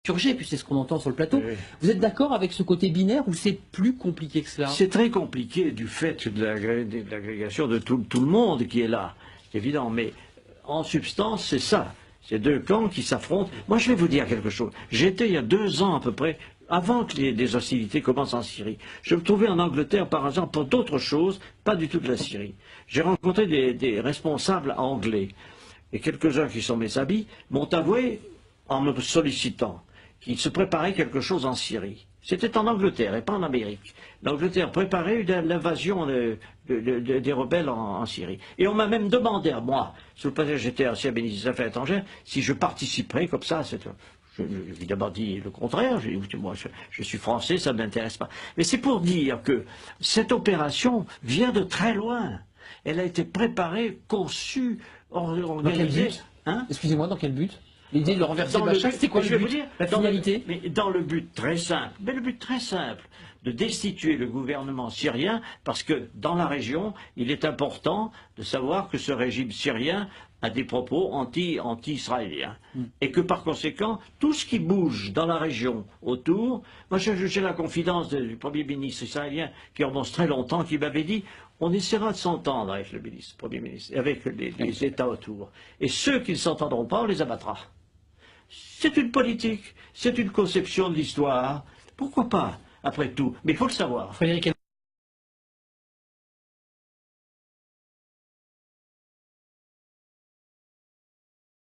et puis c'est ce qu'on entend sur le plateau. Oui. Vous êtes d'accord avec ce côté binaire ou c'est plus compliqué que cela? C'est très compliqué du fait de l'agrégation de tout le monde qui est là, évident, mais en substance, c'est ça. C'est deux camps qui s'affrontent. Moi, je vais vous dire quelque chose. J'étais il y a 2 ans à peu près, avant que les hostilités commencent en Syrie. Je me trouvais en Angleterre par exemple pour d'autres choses, pas du tout de la Syrie. J'ai rencontré des responsables anglais. Et quelques-uns qui sont mes amis m'ont avoué, en me sollicitant, qu'il se préparait quelque chose en Syrie. C'était en Angleterre et pas en Amérique. L'Angleterre préparait l'invasion des rebelles en Syrie. Et on m'a même demandé à moi, sous le passage j'étais ancien ministre des Affaires étrangères, si je participerais comme ça. J'ai évidemment dit le contraire. J'ai dit, écoutez, moi je suis français, ça ne m'intéresse pas. Mais c'est pour dire que cette opération vient de très loin. Elle a été préparée, conçue, organisée. Dans quel but, hein? Excusez-moi, dans quel but? L'idée de renverser Bachar, c'est quoi le but? La finalité? Mais dans le but très simple, de destituer le gouvernement syrien, parce que dans la région, il est important de savoir que ce régime syrien a des propos anti-israéliens. Et que par conséquent, tout ce qui bouge dans la région autour, moi j'ai la confidence du Premier ministre israélien qui remonte très longtemps, qui m'avait dit on essaiera de s'entendre avec le Premier ministre, avec les États autour. Et ceux qui ne s'entendront pas, on les abattra. C'est une politique, c'est une conception de l'histoire. Pourquoi pas, après tout? Mais il faut le savoir. Frédéric